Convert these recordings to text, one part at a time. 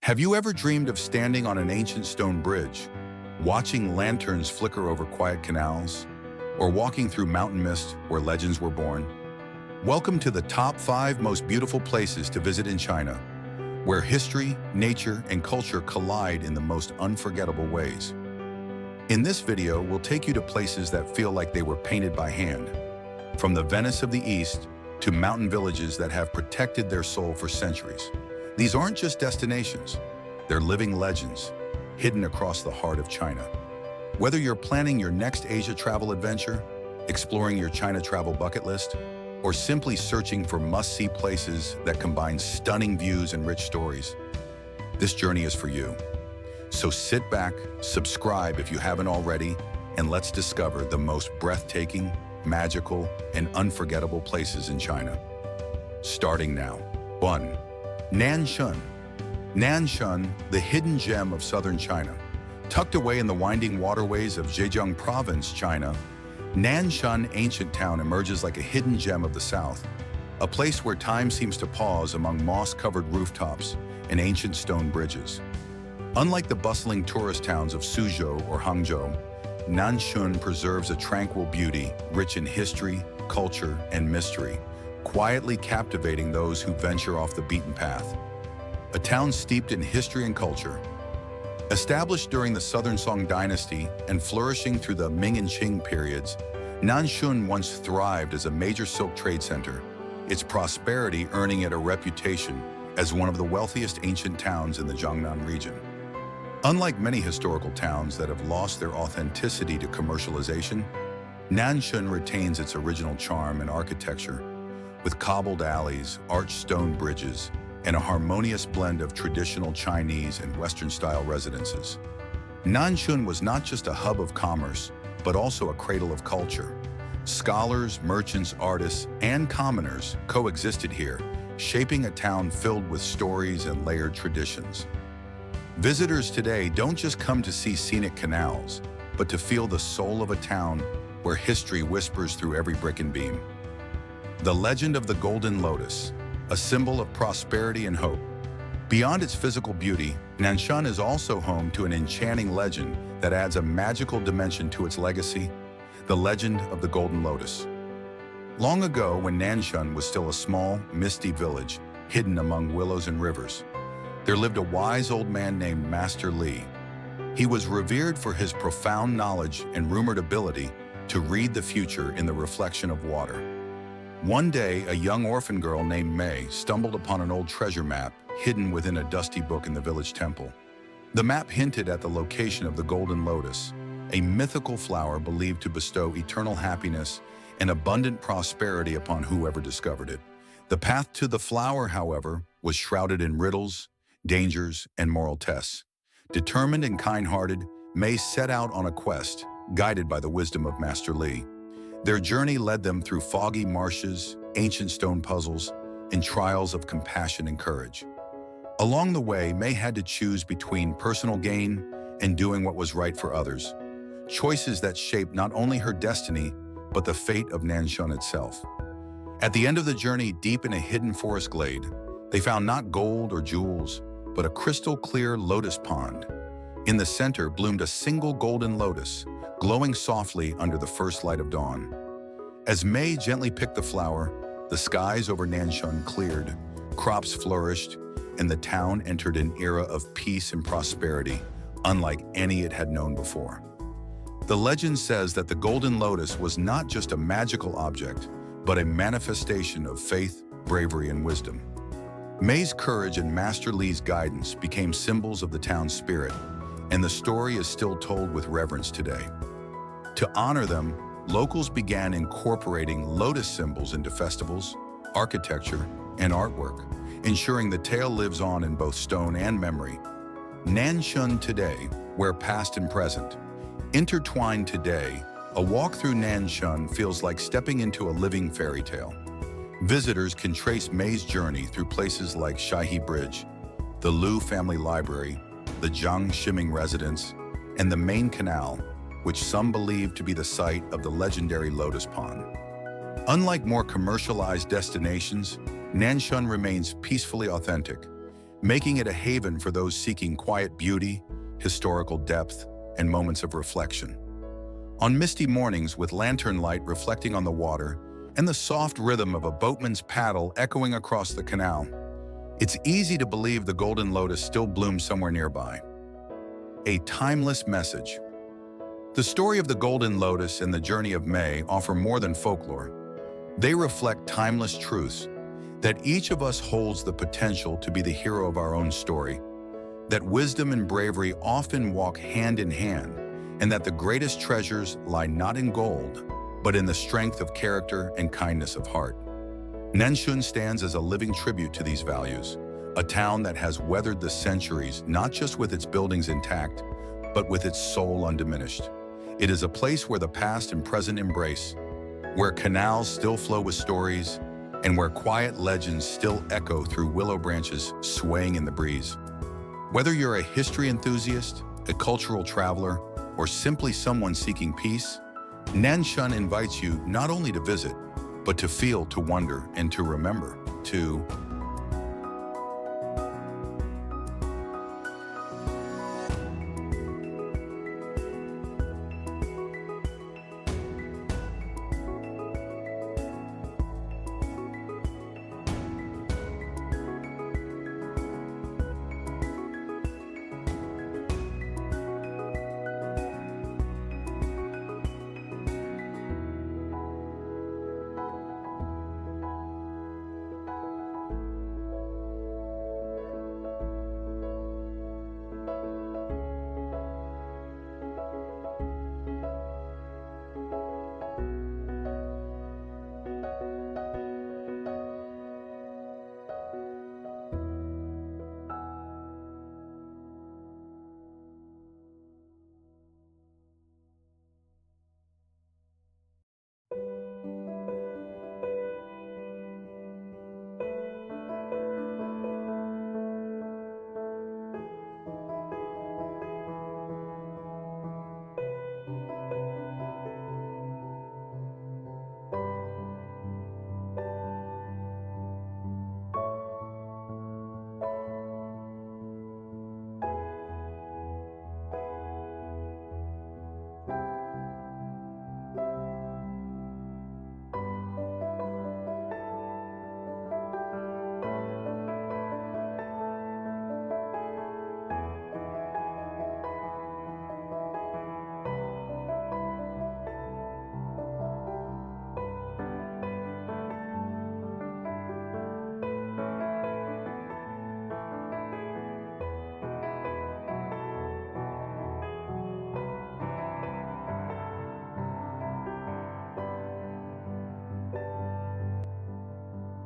Have you ever dreamed of standing on an ancient stone bridge, watching lanterns flicker over quiet canals, or walking through mountain mist where legends were born? Welcome to the top 5 most beautiful places to visit in China, where history, nature, and culture collide in the most unforgettable ways. In this video, we'll take you to places that feel like they were painted by hand, from the Venice of the East to mountain villages that have protected their soul for centuries. These aren't just destinations, they're living legends, hidden across the heart of China. Whether you're planning your next Asia travel adventure, exploring your China travel bucket list, or simply searching for must-see places that combine stunning views and rich stories, this journey is for you. So sit back, subscribe if you haven't already, and let's discover the most breathtaking, magical, and unforgettable places in China. Starting now. 1. Nanxun. Nanxun, the hidden gem of southern China. Tucked away in the winding waterways of Zhejiang Province, China, Nanxun ancient town emerges like a hidden gem of the south, a place where time seems to pause among moss-covered rooftops and ancient stone bridges. Unlike the bustling tourist towns of Suzhou or Hangzhou, Nanxun preserves a tranquil beauty rich in history, culture, and mystery, quietly captivating those who venture off the beaten path. A town steeped in history and culture. Established during the Southern Song dynasty and flourishing through the Ming and Qing periods, Nanxun once thrived as a major silk trade center, its prosperity earning it a reputation as one of the wealthiest ancient towns in the Jiangnan region. Unlike many historical towns that have lost their authenticity to commercialization, Nanxun retains its original charm and architecture, with cobbled alleys, arched stone bridges, and a harmonious blend of traditional Chinese and Western-style residences. Nanxun was not just a hub of commerce, but also a cradle of culture. Scholars, merchants, artists, and commoners coexisted here, shaping a town filled with stories and layered traditions. Visitors today don't just come to see scenic canals, but to feel the soul of a town where history whispers through every brick and beam. The legend of the Golden Lotus, a symbol of prosperity and hope. Beyond its physical beauty, Nanxun is also home to an enchanting legend that adds a magical dimension to its legacy, the legend of the Golden Lotus. Long ago, when Nanxun was still a small, misty village hidden among willows and rivers, there lived a wise old man named Master Li. He was revered for his profound knowledge and rumored ability to read the future in the reflection of water. One day, a young orphan girl named Mei stumbled upon an old treasure map hidden within a dusty book in the village temple. The map hinted at the location of the Golden Lotus, a mythical flower believed to bestow eternal happiness and abundant prosperity upon whoever discovered it. The path to the flower, however, was shrouded in riddles, dangers, and moral tests. Determined and kind-hearted, Mei set out on a quest, guided by the wisdom of Master Li. Their journey led them through foggy marshes, ancient stone puzzles, and trials of compassion and courage. Along the way, Mei had to choose between personal gain and doing what was right for others, choices that shaped not only her destiny, but the fate of Nanxun itself. At the end of the journey, deep in a hidden forest glade, they found not gold or jewels, but a crystal-clear lotus pond. In the center bloomed a single golden lotus, glowing softly under the first light of dawn. As Mei gently picked the flower, the skies over Nanxun cleared, crops flourished, and the town entered an era of peace and prosperity, unlike any it had known before. The legend says that the golden lotus was not just a magical object, but a manifestation of faith, bravery, and wisdom. Mei's courage and Master Li's guidance became symbols of the town's spirit, and the story is still told with reverence today. To honor them, locals began incorporating lotus symbols into festivals, architecture, and artwork, ensuring the tale lives on in both stone and memory. Nanxun today, where past and present intertwined today, a walk through Nanxun feels like stepping into a living fairy tale. Visitors can trace Mei's journey through places like Shuhe Bridge, the Lu Family Library, the Zhang Shiming Residence, and the main canal, which some believe to be the site of the legendary Lotus Pond. Unlike more commercialized destinations, Nanxun remains peacefully authentic, making it a haven for those seeking quiet beauty, historical depth, and moments of reflection. On misty mornings with lantern light reflecting on the water and the soft rhythm of a boatman's paddle echoing across the canal, it's easy to believe the golden lotus still blooms somewhere nearby. A timeless message. The story of the golden lotus and the journey of May offer more than folklore. They reflect timeless truths, that each of us holds the potential to be the hero of our own story, that wisdom and bravery often walk hand in hand, and that the greatest treasures lie not in gold, but in the strength of character and kindness of heart. Nanxun stands as a living tribute to these values, a town that has weathered the centuries not just with its buildings intact, but with its soul undiminished. It is a place where the past and present embrace, where canals still flow with stories, and where quiet legends still echo through willow branches swaying in the breeze. Whether you're a history enthusiast, a cultural traveler, or simply someone seeking peace, Nanxun invites you not only to visit, but to feel, to wonder, and to remember, to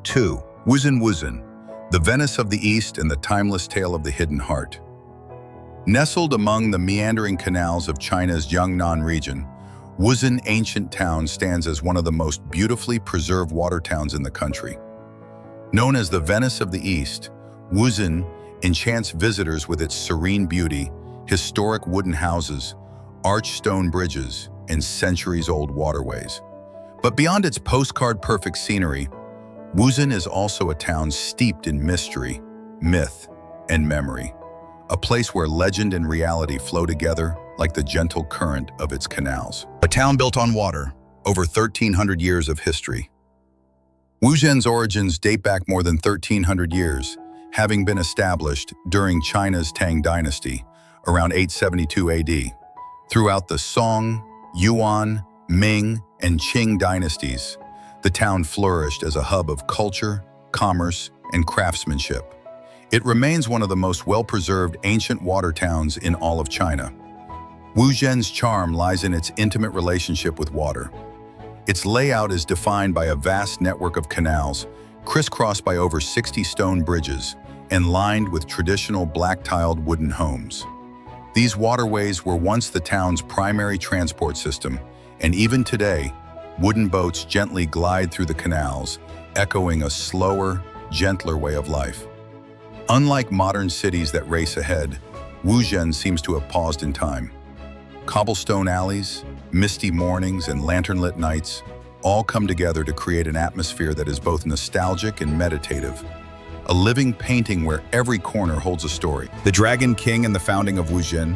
2. Wuzhen, the Venice of the East and the timeless tale of the hidden heart. Nestled among the meandering canals of China's Yunnan region, Wuzhen ancient town stands as one of the most beautifully preserved water towns in the country. Known as the Venice of the East, Wuzhen enchants visitors with its serene beauty, historic wooden houses, arched stone bridges, and centuries-old waterways. But beyond its postcard-perfect scenery, Wuzhen is also a town steeped in mystery, myth, and memory, a place where legend and reality flow together like the gentle current of its canals. A town built on water, over 1,300 years of history. Wuzhen's origins date back more than 1,300 years, having been established during China's Tang dynasty, around 872 AD. Throughout the Song, Yuan, Ming, and Qing dynasties, the town flourished as a hub of culture, commerce, and craftsmanship. It remains one of the most well-preserved ancient water towns in all of China. Wuzhen's charm lies in its intimate relationship with water. Its layout is defined by a vast network of canals, crisscrossed by over 60 stone bridges, and lined with traditional black-tiled wooden homes. These waterways were once the town's primary transport system, and even today, wooden boats gently glide through the canals, echoing a slower, gentler way of life. Unlike modern cities that race ahead, Wuzhen seems to have paused in time. Cobblestone alleys, misty mornings, and lantern-lit nights all come together to create an atmosphere that is both nostalgic and meditative, a living painting where every corner holds a story. The Dragon King and the founding of Wuzhen,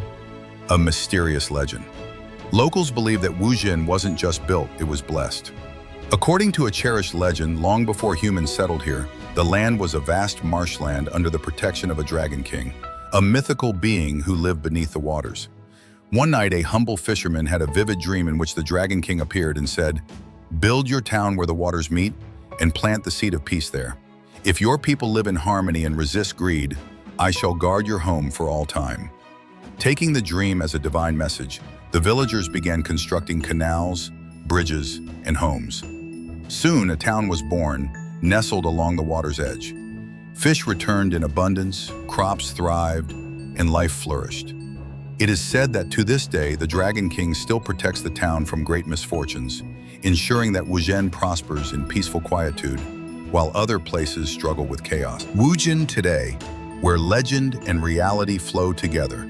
a mysterious legend. Locals believe that Wuzhen wasn't just built, it was blessed. According to a cherished legend, long before humans settled here, the land was a vast marshland under the protection of a Dragon King, a mythical being who lived beneath the waters. One night, a humble fisherman had a vivid dream in which the Dragon King appeared and said, "Build your town where the waters meet and plant the seed of peace there. If your people live in harmony and resist greed, I shall guard your home for all time." Taking the dream as a divine message, the villagers began constructing canals, bridges, and homes. Soon, a town was born, nestled along the water's edge. Fish returned in abundance, crops thrived, and life flourished. It is said that to this day, the Dragon King still protects the town from great misfortunes, ensuring that Wuzhen prospers in peaceful quietude, while other places struggle with chaos. Wuzhen today, where legend and reality flow together.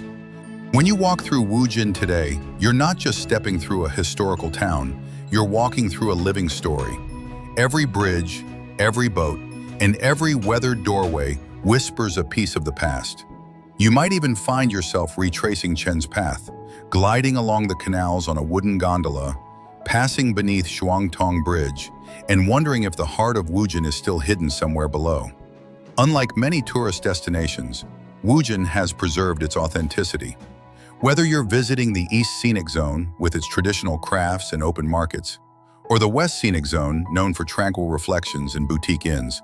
When you walk through Wuzhen today, you're not just stepping through a historical town, you're walking through a living story. Every bridge, every boat, and every weathered doorway whispers a piece of the past. You might even find yourself retracing Chen's path, gliding along the canals on a wooden gondola, passing beneath Shuangtong Bridge, and wondering if the heart of Wuzhen is still hidden somewhere below. Unlike many tourist destinations, Wuzhen has preserved its authenticity. Whether you're visiting the East Scenic Zone with its traditional crafts and open markets, or the West Scenic Zone known for tranquil reflections and boutique inns,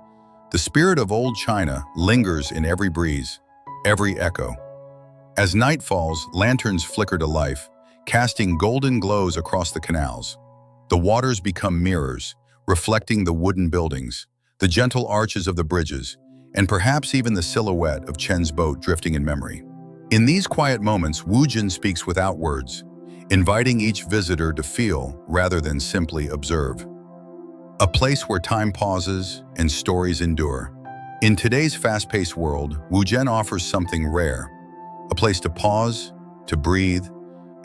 the spirit of old China lingers in every breeze, every echo. As night falls, lanterns flicker to life, casting golden glows across the canals. The waters become mirrors, reflecting the wooden buildings, the gentle arches of the bridges, and perhaps even the silhouette of Chen's boat drifting in memory. In these quiet moments, Wuzhen speaks without words, inviting each visitor to feel rather than simply observe. A place where time pauses and stories endure. In today's fast-paced world, Wuzhen offers something rare, a place to pause, to breathe,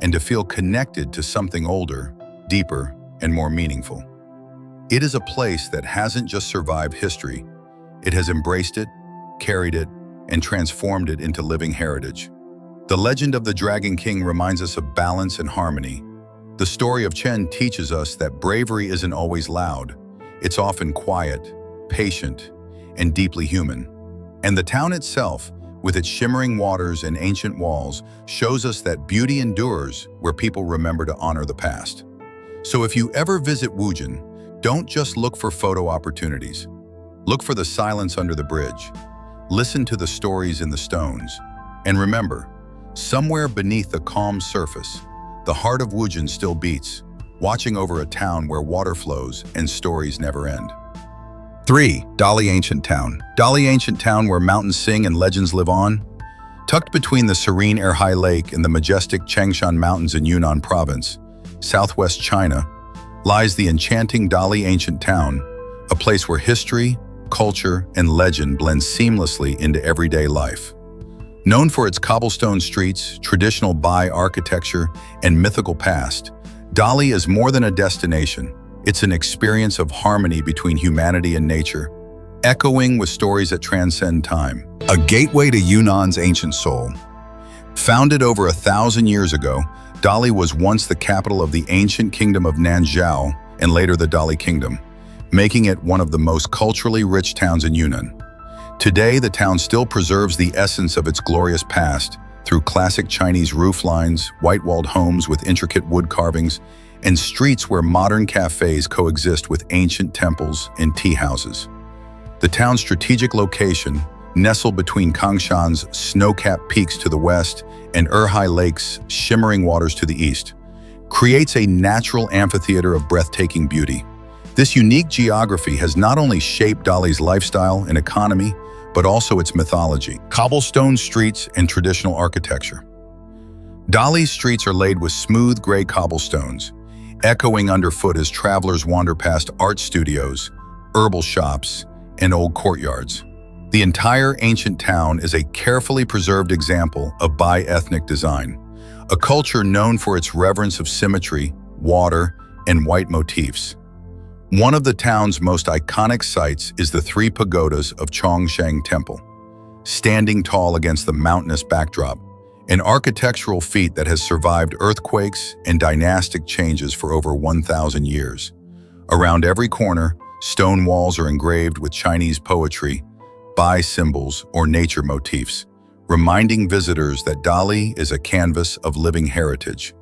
and to feel connected to something older, deeper, and more meaningful. It is a place that hasn't just survived history, it has embraced it, carried it, and transformed it into living heritage. The legend of the Dragon King reminds us of balance and harmony. The story of Chen teaches us that bravery isn't always loud. It's often quiet, patient, and deeply human. And the town itself, with its shimmering waters and ancient walls, shows us that beauty endures where people remember to honor the past. So if you ever visit Wuzhen, don't just look for photo opportunities. Look for the silence under the bridge. Listen to the stories in the stones. And remember, somewhere beneath the calm surface, the heart of Wuzhen still beats, watching over a town where water flows and stories never end. 3. Dali Ancient Town. Dali Ancient Town, where mountains sing and legends live on. Tucked between the serene Erhai Lake and the majestic Changshan Mountains in Yunnan Province, southwest China, lies the enchanting Dali Ancient Town, a place where history, culture, and legend blend seamlessly into everyday life. Known for its cobblestone streets, traditional Bai architecture, and mythical past, Dali is more than a destination. It's an experience of harmony between humanity and nature, echoing with stories that transcend time. A gateway to Yunnan's ancient soul. Founded over 1,000 years ago, Dali was once the capital of the ancient kingdom of Nanzhao and later the Dali Kingdom, making it one of the most culturally rich towns in Yunnan. Today, the town still preserves the essence of its glorious past through classic Chinese rooflines, white-walled homes with intricate wood carvings, and streets where modern cafes coexist with ancient temples and tea houses. The town's strategic location, nestled between Kangshan's snow-capped peaks to the west and Erhai Lake's shimmering waters to the east, creates a natural amphitheater of breathtaking beauty. This unique geography has not only shaped Dali's lifestyle and economy, but also its mythology, cobblestone streets, and traditional architecture. Dali's streets are laid with smooth gray cobblestones, echoing underfoot as travelers wander past art studios, herbal shops, and old courtyards. The entire ancient town is a carefully preserved example of Bai ethnic design, a culture known for its reverence of symmetry, water, and white motifs. One of the town's most iconic sites is the three pagodas of Chongshan Temple, standing tall against the mountainous backdrop, an architectural feat that has survived earthquakes and dynastic changes for over 1,000 years. Around every corner, stone walls are engraved with Chinese poetry, Bai symbols, or nature motifs, reminding visitors that Dali is a canvas of living heritage.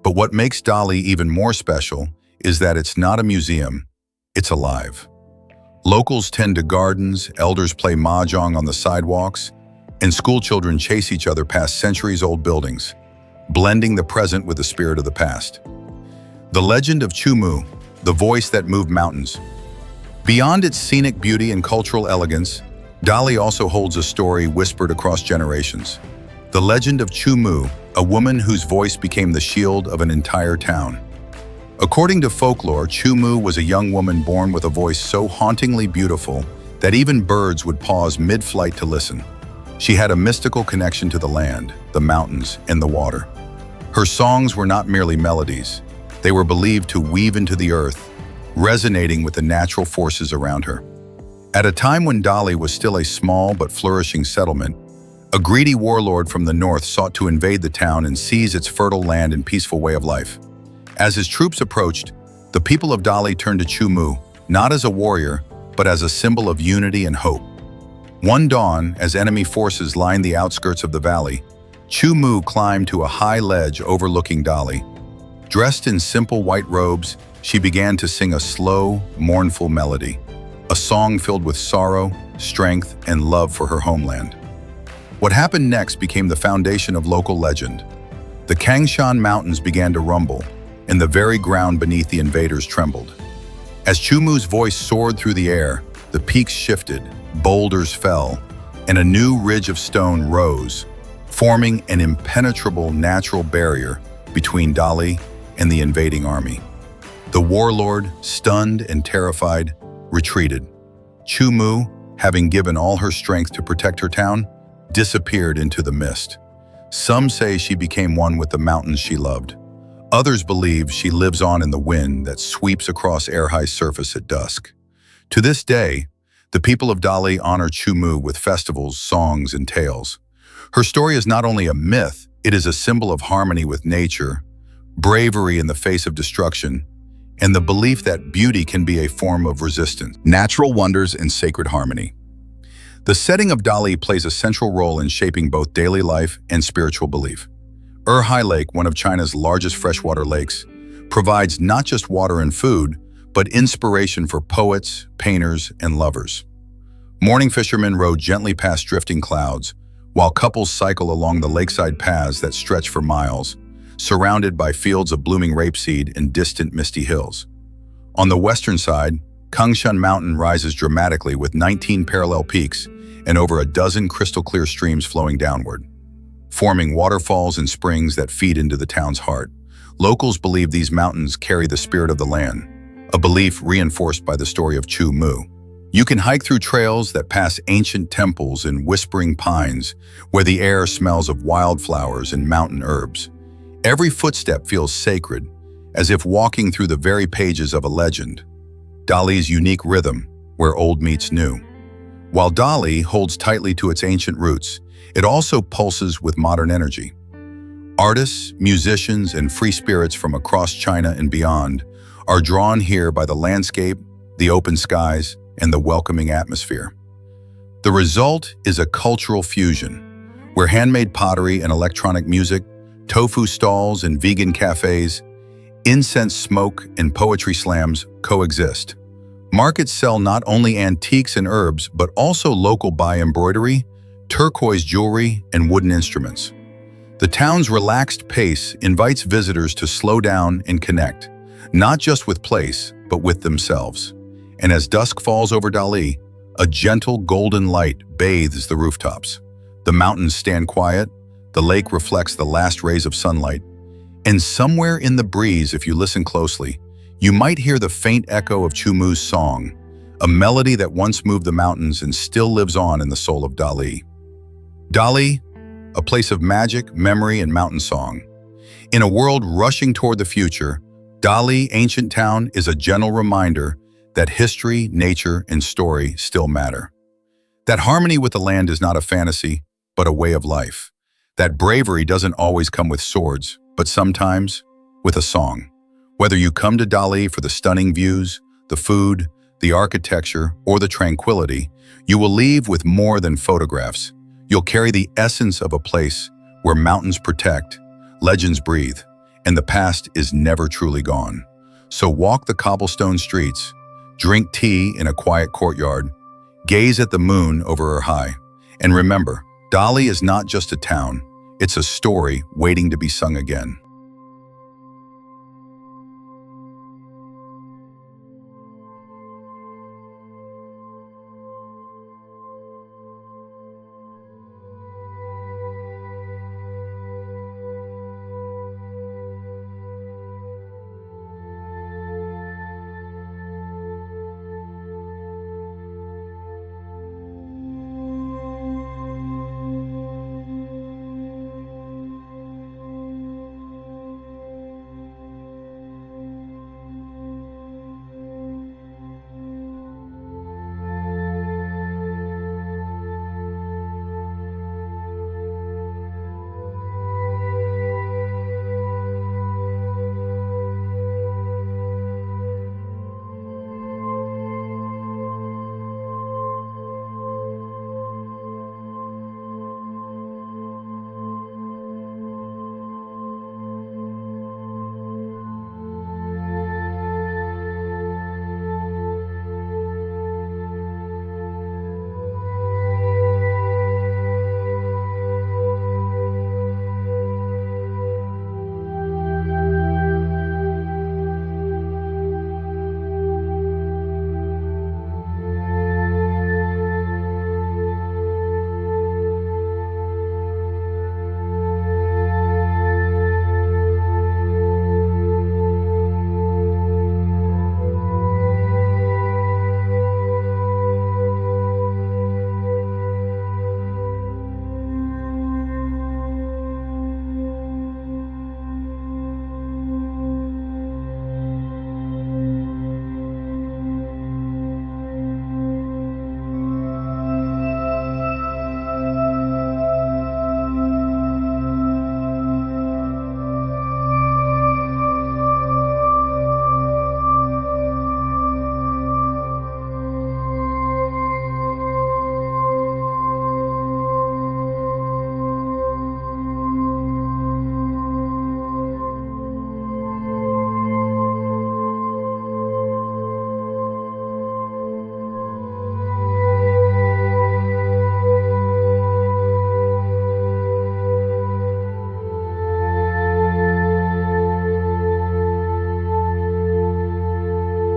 But what makes Dali even more special is that it's not a museum, it's alive. Locals tend to gardens, elders play mahjong on the sidewalks, and schoolchildren chase each other past centuries-old buildings, blending the present with the spirit of the past. The legend of Chumu, the voice that moved mountains. Beyond its scenic beauty and cultural elegance, Dali also holds a story whispered across generations. The legend of Chumu, a woman whose voice became the shield of an entire town. According to folklore, Chumu was a young woman born with a voice so hauntingly beautiful that even birds would pause mid-flight to listen. She had a mystical connection to the land, the mountains, and the water. Her songs were not merely melodies. They were believed to weave into the earth, resonating with the natural forces around her. At a time when Dali was still a small but flourishing settlement, a greedy warlord from the north sought to invade the town and seize its fertile land and peaceful way of life. As his troops approached, the people of Dali turned to Chumu, not as a warrior, but as a symbol of unity and hope. One dawn, as enemy forces lined the outskirts of the valley, Chumu climbed to a high ledge overlooking Dali. Dressed in simple white robes, she began to sing a slow, mournful melody, a song filled with sorrow, strength, and love for her homeland. What happened next became the foundation of local legend. The Kangshan Mountains began to rumble, and the very ground beneath the invaders trembled. As Chumu's voice soared through the air, the peaks shifted, boulders fell, and a new ridge of stone rose, forming an impenetrable natural barrier between Dali and the invading army. The warlord, stunned and terrified, retreated. Chumu, having given all her strength to protect her town, disappeared into the mist. Some say she became one with the mountains she loved. Others believe she lives on in the wind that sweeps across Erhai's surface at dusk. To this day, the people of Dali honor Chumu with festivals, songs, and tales. Her story is not only a myth, it is a symbol of harmony with nature, bravery in the face of destruction, and the belief that beauty can be a form of resistance. Natural wonders and sacred harmony. The setting of Dali plays a central role in shaping both daily life and spiritual belief. Erhai Lake, one of China's largest freshwater lakes, provides not just water and food, but inspiration for poets, painters, and lovers. Morning fishermen row gently past drifting clouds, while couples cycle along the lakeside paths that stretch for miles, surrounded by fields of blooming rapeseed and distant misty hills. On the western side, Kangshan Mountain rises dramatically with 19 parallel peaks and over a dozen crystal-clear streams flowing downward, forming waterfalls and springs that feed into the town's heart. Locals believe these mountains carry the spirit of the land, a belief reinforced by the story of Chumu. You can hike through trails that pass ancient temples and whispering pines, where the air smells of wildflowers and mountain herbs. Every footstep feels sacred, as if walking through the very pages of a legend. Dali's unique rhythm, where old meets new. While Dali holds tightly to its ancient roots, it also pulses with modern energy. Artists, musicians, and free spirits from across China and beyond are drawn here by the landscape, the open skies, and the welcoming atmosphere. The result is a cultural fusion, where handmade pottery and electronic music, tofu stalls and vegan cafes, incense smoke and poetry slams coexist. Markets sell not only antiques and herbs, but also local Bai embroidery, turquoise jewelry, and wooden instruments. The town's relaxed pace invites visitors to slow down and connect, not just with place, but with themselves. And as dusk falls over Dali, a gentle golden light bathes the rooftops. The mountains stand quiet, the lake reflects the last rays of sunlight, and somewhere in the breeze, if you listen closely, you might hear the faint echo of Chumu's song, a melody that once moved the mountains and still lives on in the soul of Dali. Dali, a place of magic, memory, and mountain song. In a world rushing toward the future, Dali, ancient town, is a gentle reminder that history, nature, and story still matter. That harmony with the land is not a fantasy, but a way of life. That bravery doesn't always come with swords, but sometimes with a song. Whether you come to Dali for the stunning views, the food, the architecture, or the tranquility, you will leave with more than photographs. You'll carry the essence of a place where mountains protect, legends breathe, and the past is never truly gone. So walk the cobblestone streets, drink tea in a quiet courtyard, gaze at the moon over her high, and remember, Dali is not just a town, it's a story waiting to be sung again.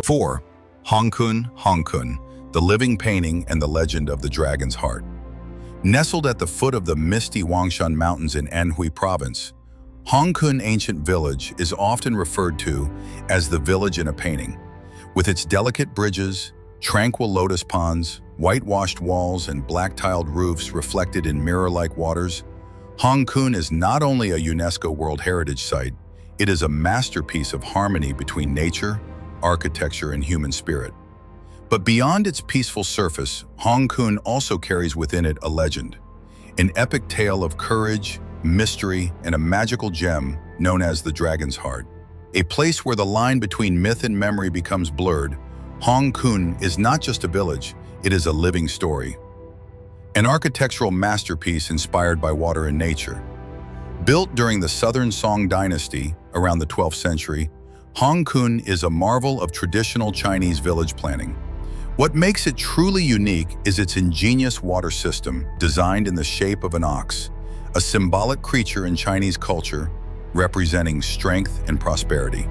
Four, Hongkun, the living painting and the legend of the dragon's heart. Nestled at the foot of the misty Wangshan Mountains in Anhui Province, Hongkun Ancient Village is often referred to as the village in a painting. With its delicate bridges, tranquil lotus ponds, whitewashed walls, and black-tiled roofs reflected in mirror-like waters, Hongkun is not only a UNESCO World Heritage Site, it is a masterpiece of harmony between nature, architecture, and human spirit. But beyond its peaceful surface, Hongkun also carries within it a legend, an epic tale of courage, mystery, and a magical gem known as the Dragon's Heart. A place where the line between myth and memory becomes blurred, Hongkun is not just a village, it is a living story. An architectural masterpiece inspired by water and nature. Built during the Southern Song Dynasty around the 12th century, Hongkun is a marvel of traditional Chinese village planning. What makes it truly unique is its ingenious water system, designed in the shape of an ox, a symbolic creature in Chinese culture representing strength and prosperity.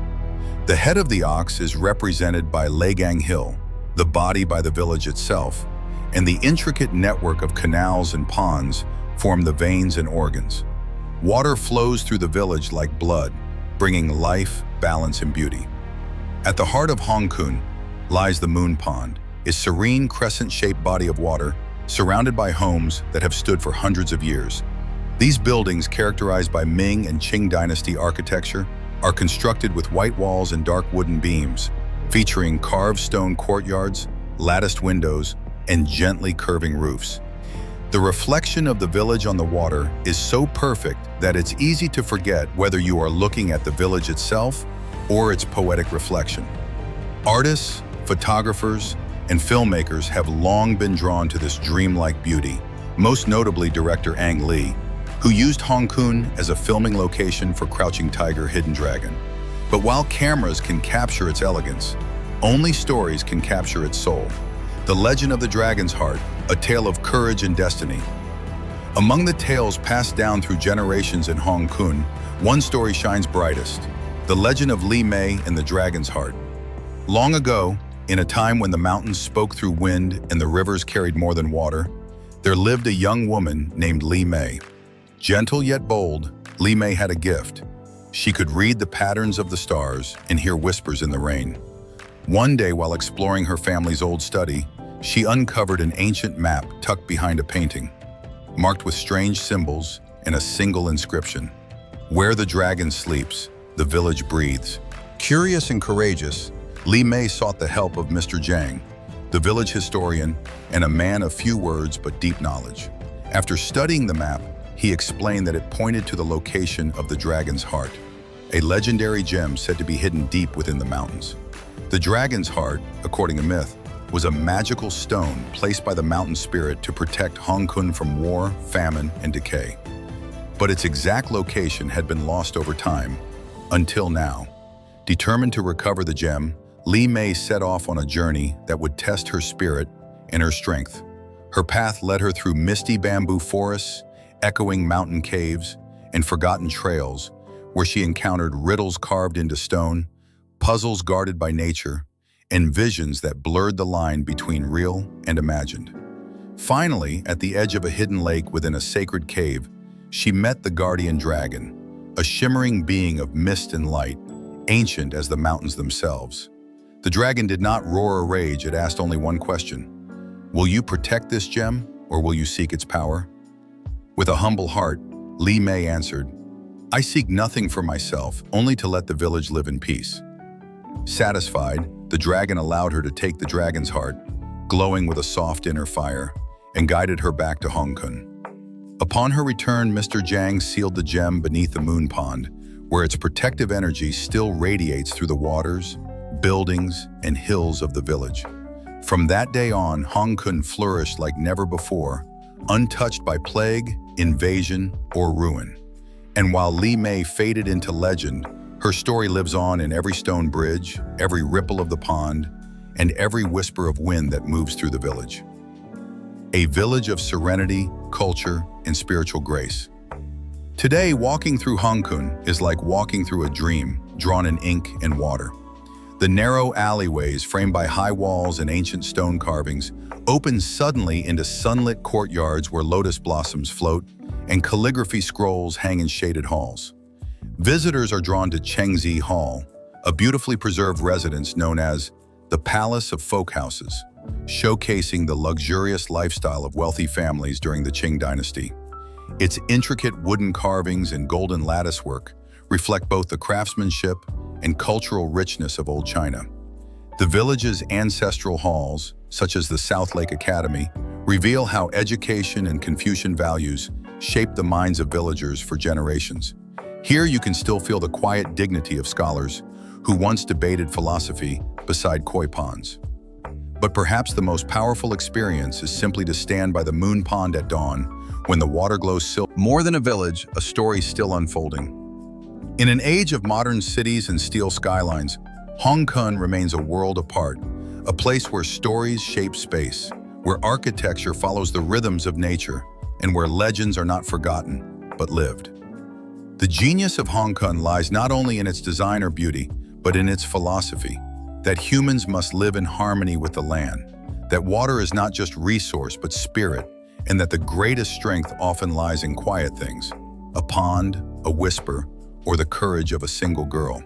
The head of the ox is represented by Leigang Hill, the body by the village itself, and the intricate network of canals and ponds form the veins and organs. Water flows through the village like blood, bringing life, balance, and beauty. At the heart of Hongkun lies the Moon Pond, a serene crescent-shaped body of water surrounded by homes that have stood for hundreds of years. These buildings, characterized by Ming and Qing dynasty architecture, are constructed with white walls and dark wooden beams, featuring carved stone courtyards, latticed windows, and gently curving roofs. The reflection of the village on the water is so perfect that it's easy to forget whether you are looking at the village itself or its poetic reflection. Artists, photographers, and filmmakers have long been drawn to this dreamlike beauty, most notably director Ang Lee, who used Hong Kong as a filming location for Crouching Tiger, Hidden Dragon. But while cameras can capture its elegance, only stories can capture its soul. The Legend of the Dragon's Heart, a tale of courage and destiny. Among the tales passed down through generations in Hong Kong, one story shines brightest: the legend of Li Mei and the Dragon's Heart. Long ago, in a time when the mountains spoke through wind and the rivers carried more than water, there lived a young woman named Li Mei. Gentle yet bold, Li Mei had a gift. She could read the patterns of the stars and hear whispers in the rain. One day, while exploring her family's old study, she uncovered an ancient map tucked behind a painting, marked with strange symbols and a single inscription: "Where the dragon sleeps, the village breathes." Curious and courageous, Li Mei sought the help of Mr. Zhang, the village historian and a man of few words but deep knowledge. After studying the map, he explained that it pointed to the location of the Dragon's Heart, a legendary gem said to be hidden deep within the mountains. The Dragon's Heart, according to myth, was a magical stone placed by the mountain spirit to protect Hong Kong from war, famine, and decay. But its exact location had been lost over time, until now. Determined to recover the gem, Li Mei set off on a journey that would test her spirit and her strength. Her path led her through misty bamboo forests, echoing mountain caves, and forgotten trails, where she encountered riddles carved into stone, puzzles guarded by nature, and visions that blurred the line between real and imagined. Finally, at the edge of a hidden lake within a sacred cave, she met the guardian dragon, a shimmering being of mist and light, ancient as the mountains themselves. The dragon did not roar or rage, it asked only one question: "Will you protect this gem, or will you seek its power?" With a humble heart, Li Mei answered, "I seek nothing for myself, only to let the village live in peace." Satisfied, the dragon allowed her to take the dragon's heart, glowing with a soft inner fire, and guided her back to Hong Kong. Upon her return, Mr. Zhang sealed the gem beneath the moon pond, where its protective energy still radiates through the waters, buildings, and hills of the village. From that day on, Hong Kong flourished like never before, untouched by plague, invasion, or ruin. And while Li Mei faded into legend, her story lives on in every stone bridge, every ripple of the pond, and every whisper of wind that moves through the village. A village of serenity, culture, and spiritual grace. Today, walking through Hong Kong is like walking through a dream, drawn in ink and water. The narrow alleyways, framed by high walls and ancient stone carvings, open suddenly into sunlit courtyards where lotus blossoms float and calligraphy scrolls hang in shaded halls. Visitors are drawn to Chengzi Hall, a beautifully preserved residence known as the Palace of Folk Houses, showcasing the luxurious lifestyle of wealthy families during the Qing dynasty. Its intricate wooden carvings and golden latticework reflect both the craftsmanship and cultural richness of old China. The village's ancestral halls, such as the South Lake Academy, reveal how education and Confucian values shaped the minds of villagers for generations. Here you can still feel the quiet dignity of scholars who once debated philosophy beside koi ponds. But perhaps the most powerful experience is simply to stand by the moon pond at dawn when the water glows silver. More than a village, a story still unfolding. In an age of modern cities and steel skylines, Hong Kong remains a world apart, a place where stories shape space, where architecture follows the rhythms of nature, and where legends are not forgotten, but lived. The genius of Hong Kong lies not only in its design or beauty, but in its philosophy, that humans must live in harmony with the land, that water is not just resource but spirit, and that the greatest strength often lies in quiet things, a pond, a whisper, or the courage of a single girl.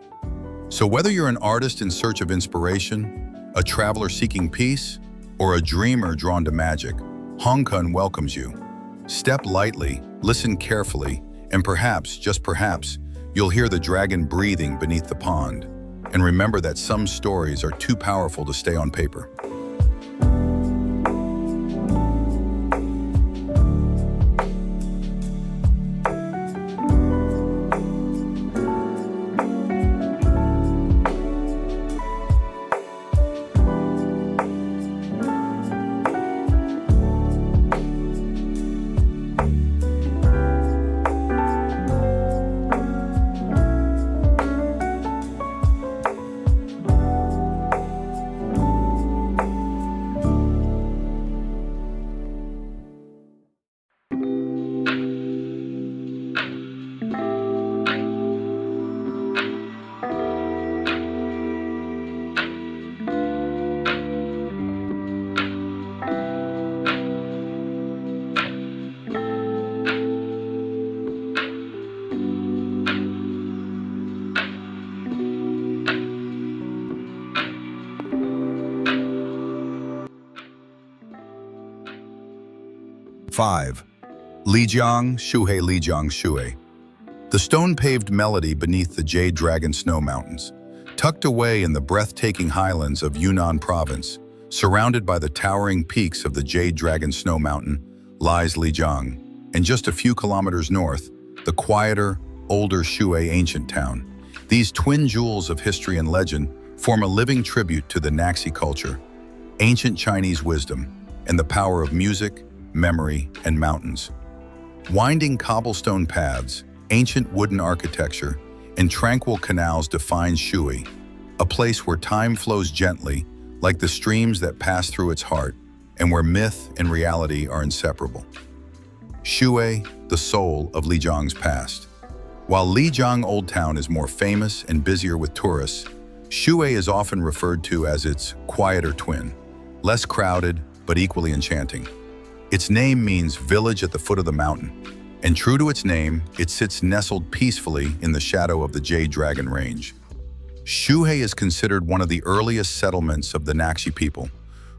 So whether you're an artist in search of inspiration, a traveler seeking peace, or a dreamer drawn to magic, Hong Kong welcomes you. Step lightly, listen carefully, and perhaps, just perhaps, you'll hear the dragon breathing beneath the pond. and remember that some stories are too powerful to stay on paper. Five, Lijiang Shuhe. The stone-paved melody beneath the Jade Dragon Snow Mountains. Tucked away in the breathtaking highlands of Yunnan Province, surrounded by the towering peaks of the Jade Dragon Snow Mountain, lies Lijiang, and just a few kilometers north, the quieter, older Shuhe ancient town. These twin jewels of history and legend form a living tribute to the Naxi culture, ancient Chinese wisdom, and the power of music, memory, and mountains. Winding cobblestone paths, ancient wooden architecture, and tranquil canals define Shuhe, a place where time flows gently, like the streams that pass through its heart, and where myth and reality are inseparable. Shuhe, the soul of Lijiang's past. While Lijiang Old Town is more famous and busier with tourists, Shuhe is often referred to as its quieter twin, less crowded but equally enchanting. Its name means village at the foot of the mountain, and true to its name, it sits nestled peacefully in the shadow of the Jade Dragon Range. Shuhe is considered one of the earliest settlements of the Naxi people,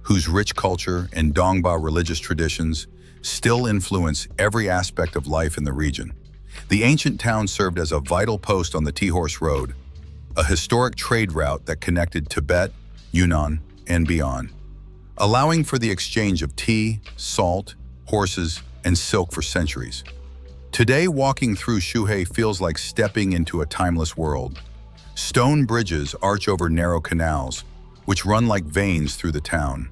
whose rich culture and Dongba religious traditions still influence every aspect of life in the region. The ancient town served as a vital post on the Tea-Horse Road, a historic trade route that connected Tibet, Yunnan, and beyond, allowing for the exchange of tea, salt, horses, and silk for centuries. Today, walking through Shuhe feels like stepping into a timeless world. Stone bridges arch over narrow canals, which run like veins through the town.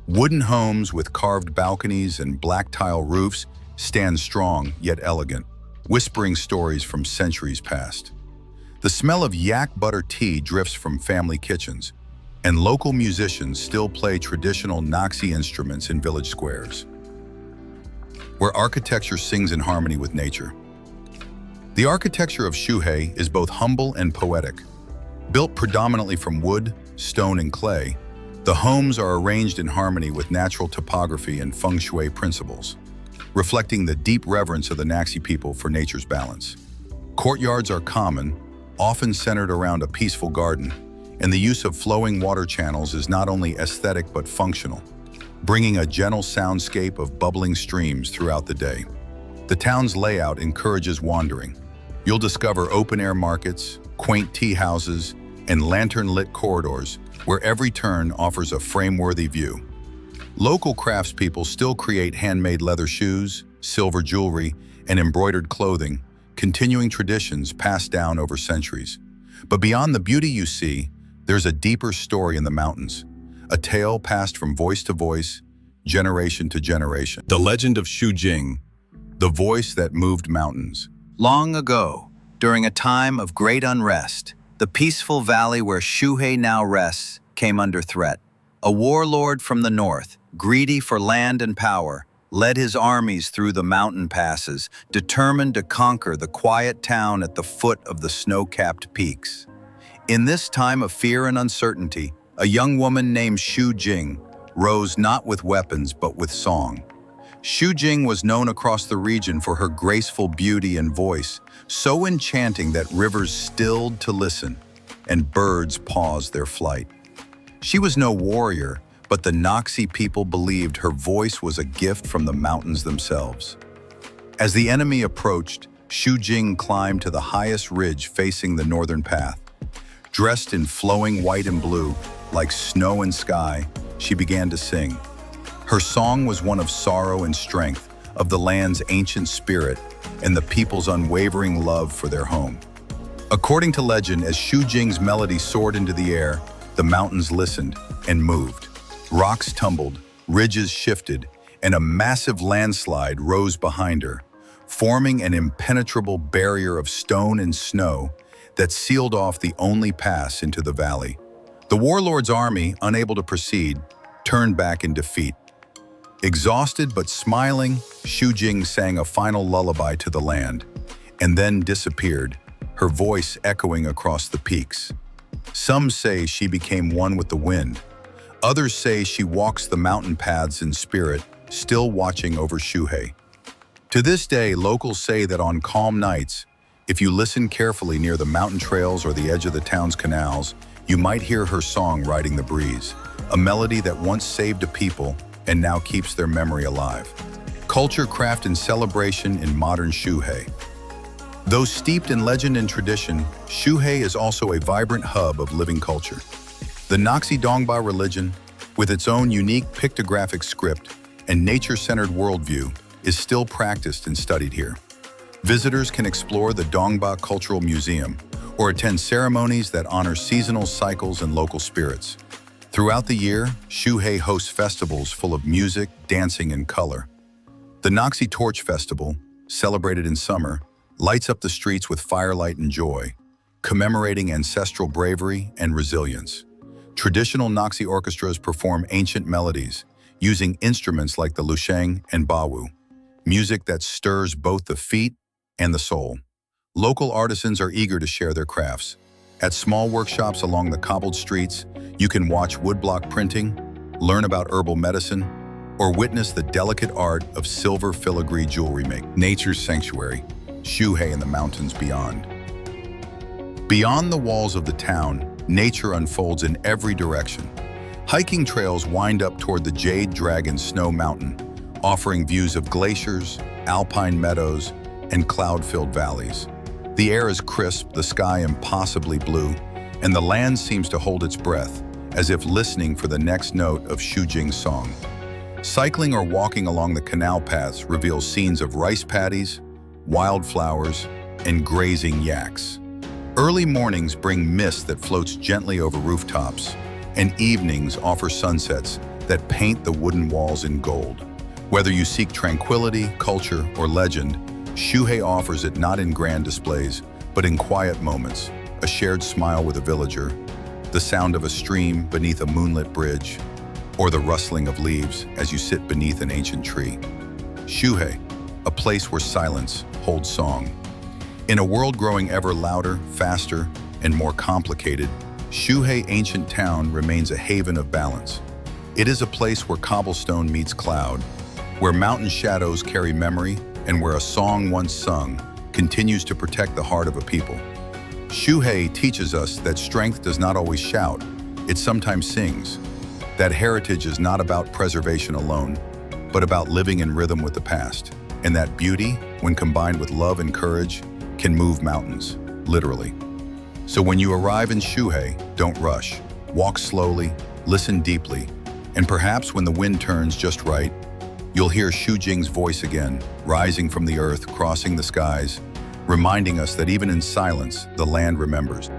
Wooden homes with carved balconies and black tile roofs stand strong yet elegant, whispering stories from centuries past. The smell of yak butter tea drifts from family kitchens, and local musicians still play traditional Naxi instruments in village squares, where architecture sings in harmony with nature. The architecture of Shuhe is both humble and poetic. Built predominantly from wood, stone, and clay, the homes are arranged in harmony with natural topography and feng shui principles, reflecting the deep reverence of the Naxi people for nature's balance. Courtyards are common, often centered around a peaceful garden, and the use of flowing water channels is not only aesthetic but functional, bringing a gentle soundscape of bubbling streams throughout the day. The town's layout encourages wandering. You'll discover open-air markets, quaint tea houses, and lantern-lit corridors where every turn offers a frame-worthy view. Local craftspeople still create handmade leather shoes, silver jewelry, and embroidered clothing, continuing traditions passed down over centuries. But beyond the beauty you see, there's a deeper story in the mountains, a tale passed from voice to voice, generation to generation. The legend of Shujing, the voice that moved mountains. Long ago, during a time of great unrest, the peaceful valley where Shuhe now rests came under threat. A warlord from the north, greedy for land and power, led his armies through the mountain passes, determined to conquer the quiet town at the foot of the snow-capped peaks. In this time of fear and uncertainty, a young woman named Shujing rose not with weapons but with song. Shujing was known across the region for her graceful beauty and voice, so enchanting that rivers stilled to listen and birds paused their flight. She was no warrior, but the Naxi people believed her voice was a gift from the mountains themselves. As the enemy approached, Shujing climbed to the highest ridge facing the northern path. Dressed in flowing white and blue, like snow and sky, she began to sing. Her song was one of sorrow and strength, of the land's ancient spirit and the people's unwavering love for their home. According to legend, as Shu Jing's melody soared into the air, the mountains listened and moved. Rocks tumbled, ridges shifted, and a massive landslide rose behind her, forming an impenetrable barrier of stone and snow that sealed off the only pass into the valley. The warlord's army, unable to proceed, turned back in defeat. Exhausted but smiling, Shu Jing sang a final lullaby to the land, and then disappeared, her voice echoing across the peaks. Some say she became one with the wind. Others say she walks the mountain paths in spirit, still watching over Shuhe. To this day, locals say that on calm nights, if you listen carefully near the mountain trails or the edge of the town's canals, you might hear her song riding the breeze, a melody that once saved a people and now keeps their memory alive. Culture, craft, and celebration in modern Shuhe. Though steeped in legend and tradition, Shuhe is also a vibrant hub of living culture. The Naxi Dongba religion, with its own unique pictographic script and nature-centered worldview, is still practiced and studied here. Visitors can explore the Dongba Cultural Museum or attend ceremonies that honor seasonal cycles and local spirits. Throughout the year, Shuhe hosts festivals full of music, dancing, and color. The Naxi Torch Festival, celebrated in summer, lights up the streets with firelight and joy, commemorating ancestral bravery and resilience. Traditional Naxi orchestras perform ancient melodies, using instruments like the lusheng and bawu, music that stirs both the feet and the soul. Local artisans are eager to share their crafts. At small workshops along the cobbled streets, you can watch woodblock printing, learn about herbal medicine, or witness the delicate art of silver filigree jewelry making. Nature's sanctuary, Shuhe and the mountains beyond. Beyond the walls of the town, nature unfolds in every direction. Hiking trails wind up toward the Jade Dragon Snow Mountain, offering views of glaciers, alpine meadows, and cloud-filled valleys. The air is crisp, the sky impossibly blue, and the land seems to hold its breath, as if listening for the next note of Shu Jing's song. Cycling or walking along the canal paths reveals scenes of rice paddies, wildflowers, and grazing yaks. Early mornings bring mist that floats gently over rooftops, and evenings offer sunsets that paint the wooden walls in gold. Whether you seek tranquility, culture, or legend, Shuhe offers it not in grand displays, but in quiet moments, a shared smile with a villager, the sound of a stream beneath a moonlit bridge, or the rustling of leaves as you sit beneath an ancient tree. Shuhe, a place where silence holds song. In a world growing ever louder, faster, and more complicated, Shuhe Ancient Town remains a haven of balance. It is a place where cobblestone meets cloud, where mountain shadows carry memory, and where a song once sung continues to protect the heart of a people. Shuhe teaches us that strength does not always shout, it sometimes sings. That heritage is not about preservation alone, but about living in rhythm with the past. And that beauty, when combined with love and courage, can move mountains, literally. So when you arrive in Shuhe, don't rush. Walk slowly, listen deeply, and perhaps when the wind turns just right, you'll hear Shu Jing's voice again, rising from the earth, crossing the skies, reminding us that even in silence, the land remembers.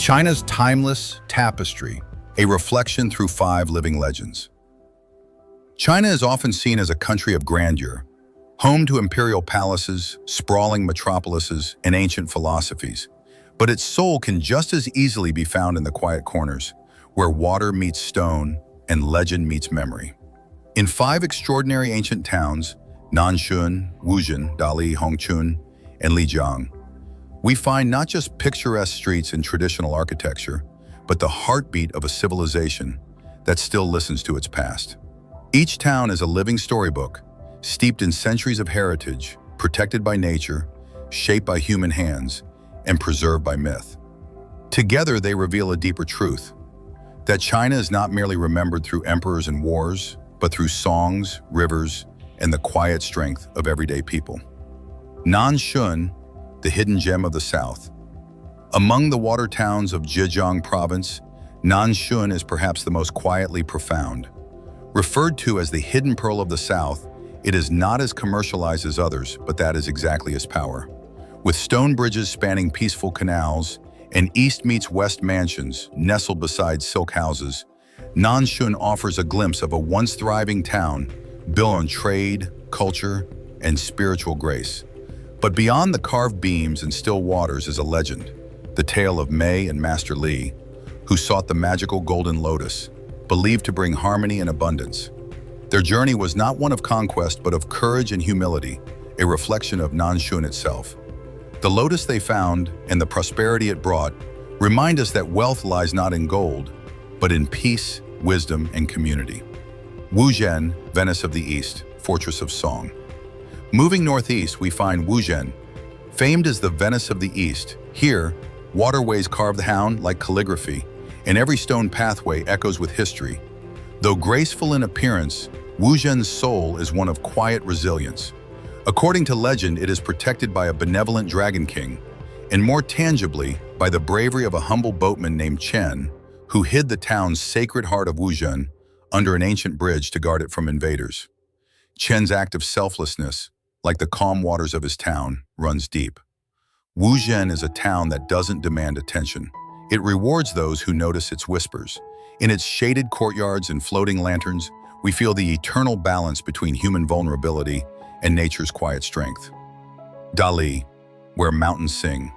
China's timeless tapestry, a reflection through 5 living legends. China is often seen as a country of grandeur, home to imperial palaces, sprawling metropolises, and ancient philosophies. But its soul can just as easily be found in the quiet corners, where water meets stone and legend meets memory. In 5 extraordinary ancient towns, Nanxun, Wuzhen, Dali, Hongchun, and Lijiang, we find not just picturesque streets and traditional architecture, but the heartbeat of a civilization that still listens to its past. Each town is a living storybook, steeped in centuries of heritage, protected by nature, shaped by human hands, and preserved by myth. Together, they reveal a deeper truth, that China is not merely remembered through emperors and wars, but through songs, rivers, and the quiet strength of everyday people. Nanxun, the hidden gem of the south. Among the water towns of Zhejiang province, Nanxun is perhaps the most quietly profound. Referred to as the hidden pearl of the south, it is not as commercialized as others, but that is exactly its power. With stone bridges spanning peaceful canals and east meets west mansions nestled beside silk houses, Nanxun offers a glimpse of a once thriving town built on trade, culture, and spiritual grace. But beyond the carved beams and still waters is a legend, the tale of Mei and Master Li, who sought the magical golden lotus, believed to bring harmony and abundance. Their journey was not one of conquest, but of courage and humility, a reflection of Nanxun itself. The lotus they found and the prosperity it brought remind us that wealth lies not in gold, but in peace, wisdom, and community. Wuzhen, Venice of the East, Fortress of Song. Moving northeast, we find Wuzhen, famed as the Venice of the East. Here, waterways carve the hound like calligraphy, and every stone pathway echoes with history. Though graceful in appearance, Wuzhen's soul is one of quiet resilience. According to legend, it is protected by a benevolent dragon king, and more tangibly, by the bravery of a humble boatman named Chen, who hid the town's sacred heart of Wuzhen under an ancient bridge to guard it from invaders. Chen's act of selflessness, like the calm waters of his town, runs deep. Wuzhen is a town that doesn't demand attention. It rewards those who notice its whispers. In its shaded courtyards and floating lanterns, we feel the eternal balance between human vulnerability and nature's quiet strength. Dali, where mountains sing.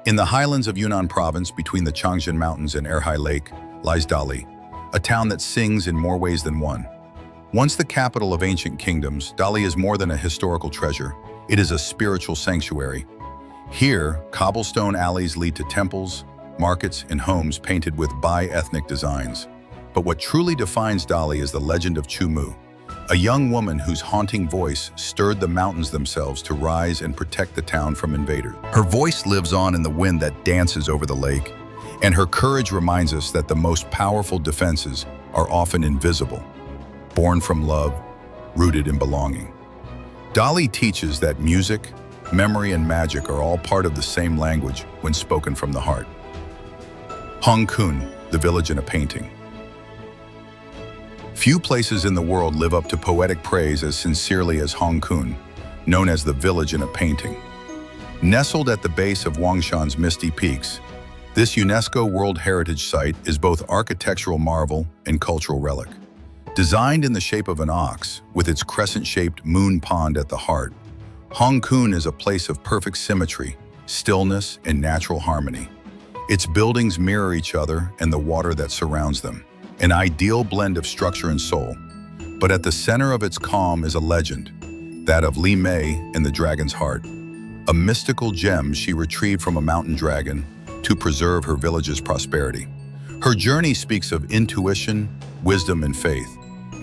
In the highlands of Yunnan province, between the Changshan Mountains and Erhai Lake, lies Dali, a town that sings in more ways than one. Once the capital of ancient kingdoms, Dali is more than a historical treasure. It is a spiritual sanctuary. Here, cobblestone alleys lead to temples, markets, and homes painted with bi-ethnic designs. But what truly defines Dali is the legend of Chu, a young woman whose haunting voice stirred the mountains themselves to rise and protect the town from invaders. Her voice lives on in the wind that dances over the lake, and her courage reminds us that the most powerful defenses are often invisible, born from love, rooted in belonging. Dali teaches that music, memory, and magic are all part of the same language when spoken from the heart. Hongkun, the village in a painting. Few places in the world live up to poetic praise as sincerely as Hongkun, known as the village in a painting. Nestled at the base of Wangshan's misty peaks, this UNESCO World Heritage Site is both architectural marvel and cultural relic. Designed in the shape of an ox, with its crescent-shaped moon pond at the heart, Hongkun is a place of perfect symmetry, stillness, and natural harmony. Its buildings mirror each other and the water that surrounds them, an ideal blend of structure and soul. But at the center of its calm is a legend, that of Li Mei and the dragon's heart, a mystical gem she retrieved from a mountain dragon to preserve her village's prosperity. Her journey speaks of intuition, wisdom, and faith,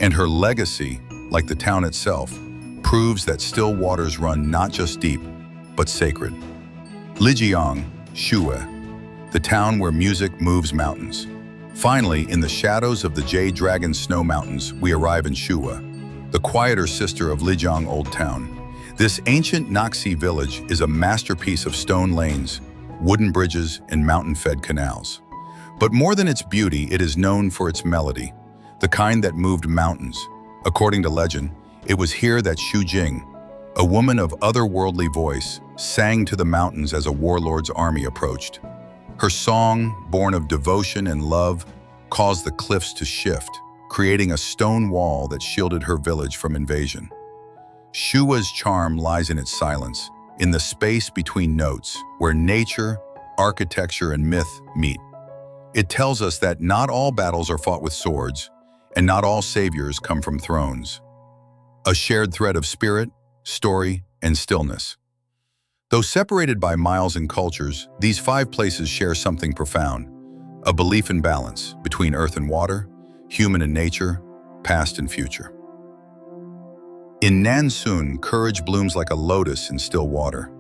and her legacy, like the town itself, proves that still waters run not just deep, but sacred. Lijiang, Shuhe, the town where music moves mountains. Finally, in the shadows of the Jade Dragon Snow Mountains, we arrive in Shuhe, the quieter sister of Lijiang Old Town. This ancient Naxi village is a masterpiece of stone lanes, wooden bridges, and mountain-fed canals. But more than its beauty, it is known for its melody, the kind that moved mountains. According to legend, it was here that Xu Jing, a woman of otherworldly voice, sang to the mountains as a warlord's army approached. Her song, born of devotion and love, caused the cliffs to shift, creating a stone wall that shielded her village from invasion. Shuhe's charm lies in its silence, in the space between notes, where nature, architecture, and myth meet. It tells us that not all battles are fought with swords, and not all saviors come from thrones. A shared thread of spirit, story, and stillness. Though separated by miles and cultures, these 5 places share something profound: a belief in balance between earth and water, human and nature, past and future. In Nanxun, courage blooms like a lotus in still water.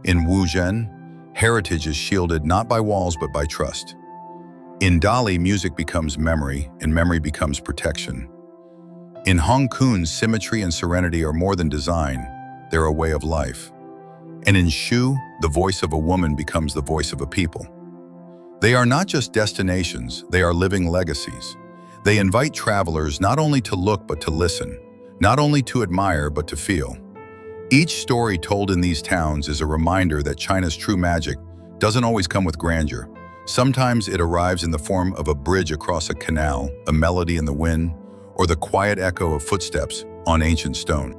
In Wuzhen, heritage is shielded not by walls but by trust. In Dali, music becomes memory, and memory becomes protection. In Hong Kong, symmetry and serenity are more than design, they're a way of life. And in Shu, the voice of a woman becomes the voice of a people. They are not just destinations, they are living legacies. They invite travelers not only to look but to listen, not only to admire but to feel. Each story told in these towns is a reminder that China's true magic doesn't always come with grandeur. Sometimes it arrives in the form of a bridge across a canal, a melody in the wind, or the quiet echo of footsteps on ancient stone.